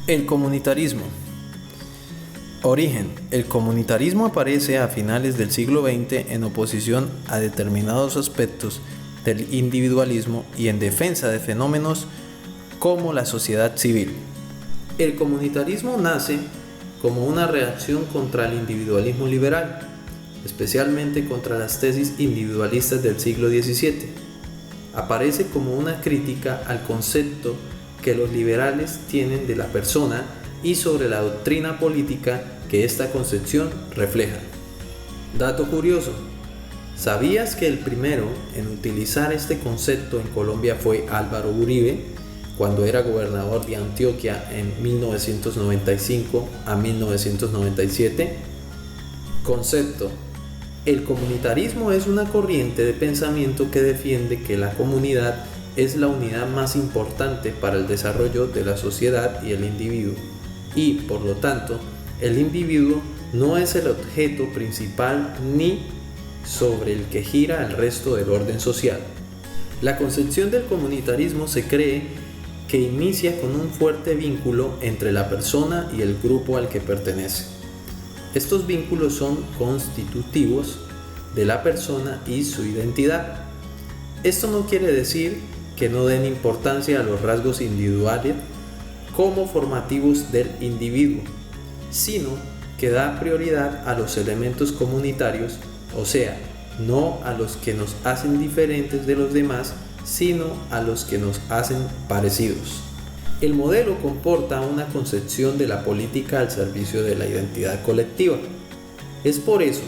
El comunitarismo. Origen. El comunitarismo aparece a finales del siglo XX en oposición a determinados aspectos del individualismo y en defensa de fenómenos como la sociedad civil. El comunitarismo nace como una reacción contra el individualismo liberal, especialmente contra las tesis individualistas del siglo XVII. Aparece como una crítica al concepto que los liberales tienen de la persona y sobre la doctrina política que esta concepción refleja. Dato curioso: ¿sabías que el primero en utilizar este concepto en Colombia fue Álvaro Uribe, cuando era gobernador de Antioquia en 1995 a 1997? Concepto: el comunitarismo es una corriente de pensamiento que defiende que la comunidad es la unidad más importante para el desarrollo de la sociedad y el individuo, y por lo tanto, el individuo no es el objeto principal ni sobre el que gira el resto del orden social. La concepción del comunitarismo se cree que inicia con un fuerte vínculo entre la persona y el grupo al que pertenece. Estos vínculos son constitutivos de la persona y su identidad. Esto no quiere decir que no den importancia a los rasgos individuales como formativos del individuo, sino que da prioridad a los elementos comunitarios, o sea, no a los que nos hacen diferentes de los demás, sino a los que nos hacen parecidos. El modelo comporta una concepción de la política al servicio de la identidad colectiva. Es por eso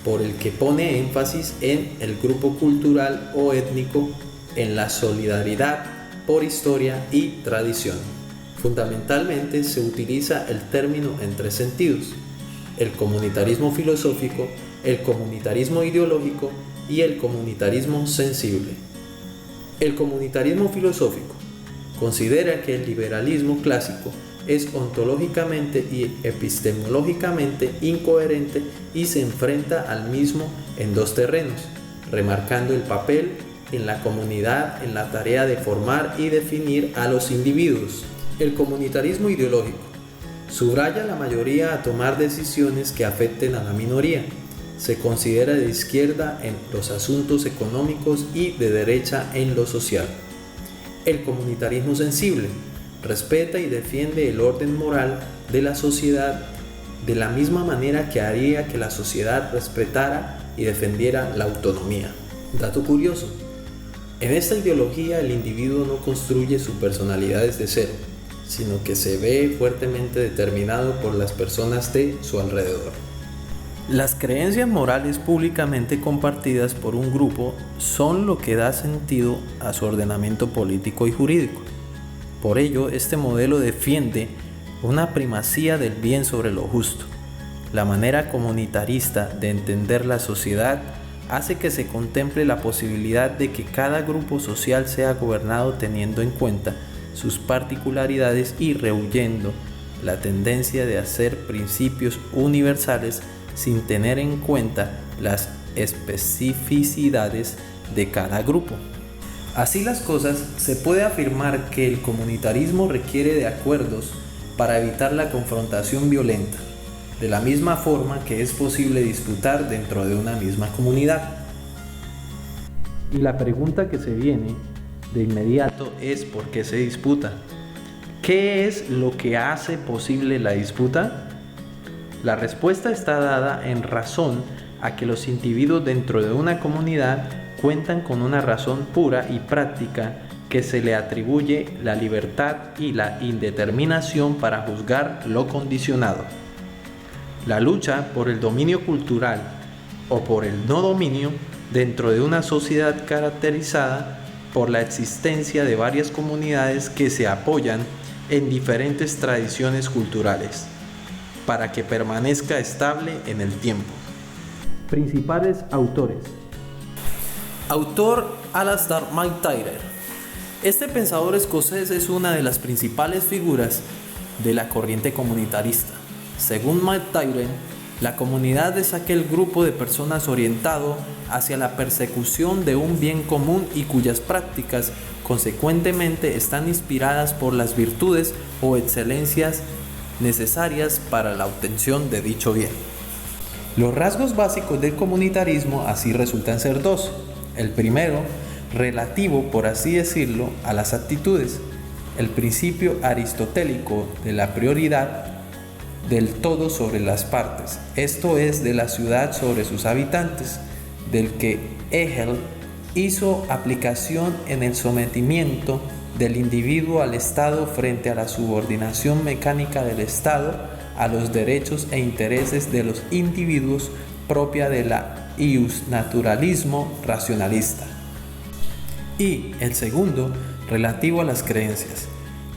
por el que pone énfasis en el grupo cultural o étnico, en la solidaridad por historia y tradición. Fundamentalmente se utiliza el término en tres sentidos: el comunitarismo filosófico, el comunitarismo ideológico y el comunitarismo sensible. El comunitarismo filosófico considera que el liberalismo clásico es ontológicamente y epistemológicamente incoherente y se enfrenta al mismo en dos terrenos, remarcando el papel en la comunidad en la tarea de formar y definir a los individuos. El comunitarismo ideológico subraya la mayoría a tomar decisiones que afecten a la minoría. Se considera de izquierda en los asuntos económicos y de derecha en lo social. El comunitarismo sensible respeta y defiende el orden moral de la sociedad de la misma manera que haría que la sociedad respetara y defendiera la autonomía. Dato curioso: en esta ideología el individuo no construye su personalidad desde cero, sino que se ve fuertemente determinado por las personas de su alrededor. Las creencias morales públicamente compartidas por un grupo son lo que da sentido a su ordenamiento político y jurídico. Por ello, este modelo defiende una primacía del bien sobre lo justo. La manera comunitarista de entender la sociedad hace que se contemple la posibilidad de que cada grupo social sea gobernado teniendo en cuenta sus particularidades y rehuyendo la tendencia de hacer principios universales sin tener en cuenta las especificidades de cada grupo. Así las cosas, se puede afirmar que el comunitarismo requiere de acuerdos para evitar la confrontación violenta, de la misma forma que es posible disputar dentro de una misma comunidad. Y la pregunta que se viene de inmediato es: ¿por qué se disputa? ¿Qué es lo que hace posible la disputa? La respuesta está dada en razón a que los individuos dentro de una comunidad cuentan con una razón pura y práctica que se le atribuye la libertad y la indeterminación para juzgar lo condicionado. La lucha por el dominio cultural o por el no dominio dentro de una sociedad caracterizada por la existencia de varias comunidades que se apoyan en diferentes tradiciones culturales para que permanezca estable en el tiempo. Principales autores. Autor Alasdair MacTaggart. Este pensador escocés es una de las principales figuras de la corriente comunitarista. Según MacTaggart, la comunidad es aquel grupo de personas orientado hacia la persecución de un bien común y cuyas prácticas Consecuentemente, están inspiradas por las virtudes o excelencias necesarias para la obtención de dicho bien. Los rasgos básicos del comunitarismo así resultan ser dos. El primero, relativo, por así decirlo, a las actitudes. El principio aristotélico de la prioridad del todo sobre las partes, esto es, de la ciudad sobre sus habitantes, del que Hegel hizo aplicación en el sometimiento del individuo al Estado frente a la subordinación mecánica del Estado a los derechos e intereses de los individuos, propia de la iusnaturalismo racionalista. Y el segundo, relativo a las creencias,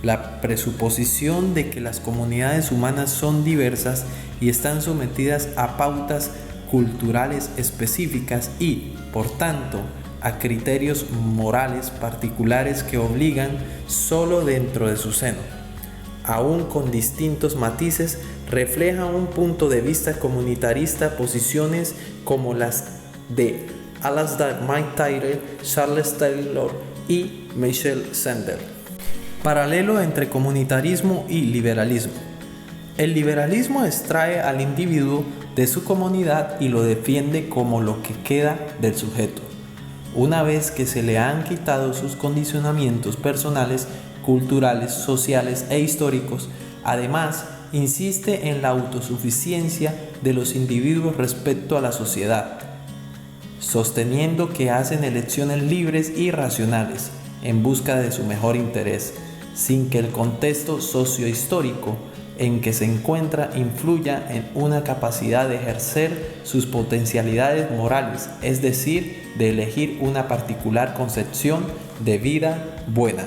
la presuposición de que las comunidades humanas son diversas y están sometidas a pautas culturales específicas y, por tanto, a criterios morales particulares que obligan solo dentro de su seno, aún con distintos matices, refleja un punto de vista comunitarista. Posiciones como las de Alasdair MacTaggart, Charles Taylor y Michel Sandel. Paralelo entre comunitarismo y liberalismo. El liberalismo extrae al individuo de su comunidad y lo defiende como lo que queda del sujeto, una vez que se le han quitado sus condicionamientos personales, culturales, sociales e históricos. Además, insiste en la autosuficiencia de los individuos respecto a la sociedad, sosteniendo que hacen elecciones libres y racionales en busca de su mejor interés, sin que el contexto sociohistórico en que se encuentra influya en una capacidad de ejercer sus potencialidades morales, es decir, de elegir una particular concepción de vida buena.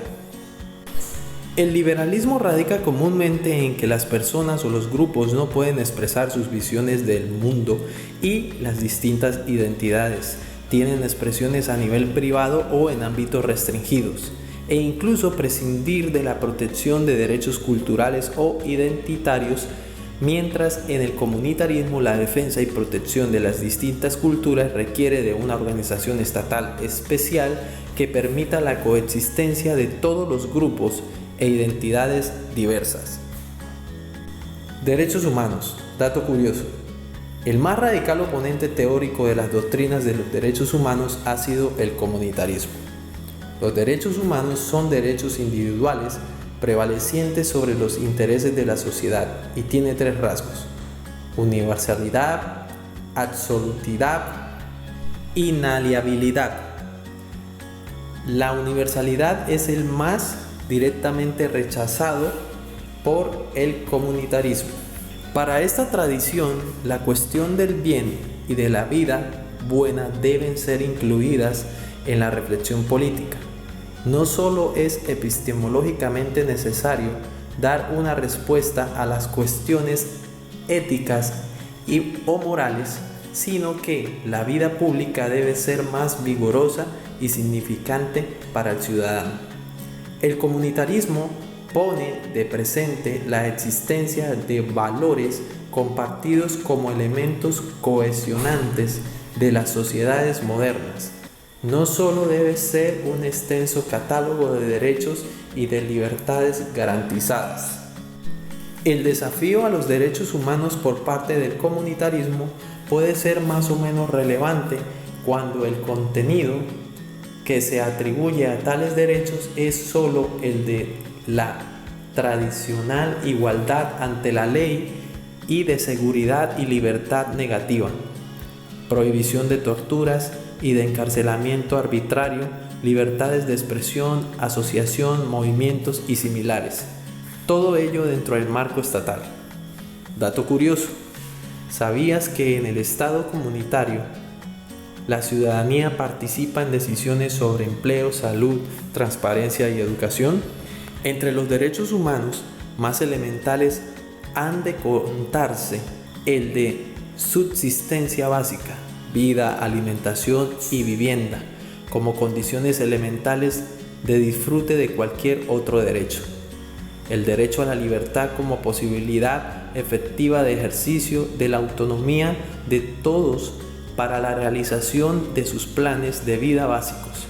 El liberalismo radica comúnmente en que las personas o los grupos no pueden expresar sus visiones del mundo y las distintas identidades tienen expresiones a nivel privado o en ámbitos restringidos, e incluso prescindir de la protección de derechos culturales o identitarios, mientras en el comunitarismo la defensa y protección de las distintas culturas requiere de una organización estatal especial que permita la coexistencia de todos los grupos e identidades diversas. Derechos humanos. Dato curioso. El más radical oponente teórico de las doctrinas de los derechos humanos ha sido el comunitarismo. Los derechos humanos son derechos individuales prevalecientes sobre los intereses de la sociedad y tiene tres rasgos: universalidad, absolutidad, inaliabilidad. La universalidad es el más directamente rechazado por el comunitarismo. Para esta tradición, la cuestión del bien y de la vida buena deben ser incluidas en la reflexión política. No solo es epistemológicamente necesario dar una respuesta a las cuestiones éticas o morales, sino que la vida pública debe ser más vigorosa y significante para el ciudadano. El comunitarismo pone de presente la existencia de valores compartidos como elementos cohesionantes de las sociedades modernas. No solo debe ser un extenso catálogo de derechos y de libertades garantizadas. El desafío a los derechos humanos por parte del comunitarismo puede ser más o menos relevante cuando el contenido que se atribuye a tales derechos es solo el de la tradicional igualdad ante la ley y de seguridad y libertad negativa, prohibición de torturas y de encarcelamiento arbitrario, libertades de expresión, asociación, movimientos y similares. Todo ello dentro del marco estatal. Dato curioso: ¿sabías que en el Estado comunitario la ciudadanía participa en decisiones sobre empleo, salud, transparencia y educación? Entre los derechos humanos más elementales han de contarse el de subsistencia básica, vida, alimentación y vivienda, como condiciones elementales de disfrute de cualquier otro derecho. El derecho a la libertad como posibilidad efectiva de ejercicio de la autonomía de todos para la realización de sus planes de vida básicos.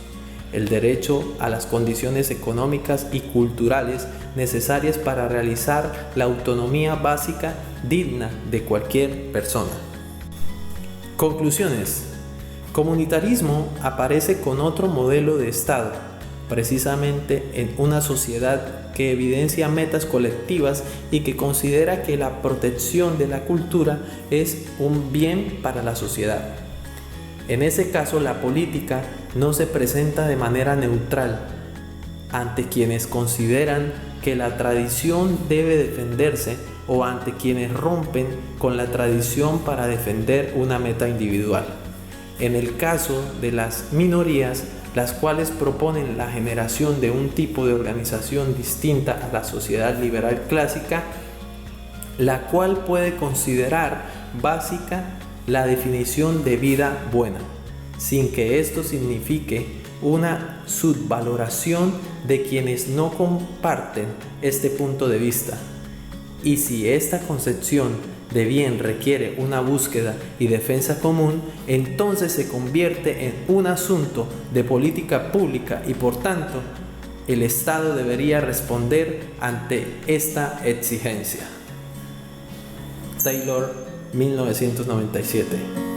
el derecho a las condiciones económicas y culturales necesarias para realizar la autonomía básica digna de cualquier persona. Conclusiones. Comunitarismo aparece con otro modelo de Estado, precisamente en una sociedad que evidencia metas colectivas y que considera que la protección de la cultura es un bien para la sociedad. En ese caso, la política no se presenta de manera neutral ante quienes consideran que la tradición debe defenderse o ante quienes rompen con la tradición para defender una meta individual. En el caso de las minorías, las cuales proponen la generación de un tipo de organización distinta a la sociedad liberal clásica, la cual puede considerar básica la definición de vida buena, sin que esto signifique una subvaloración de quienes no comparten este punto de vista. Y si esta concepción de bien requiere una búsqueda y defensa común, entonces se convierte en un asunto de política pública y por tanto el Estado debería responder ante esta exigencia. Taylor, 1997.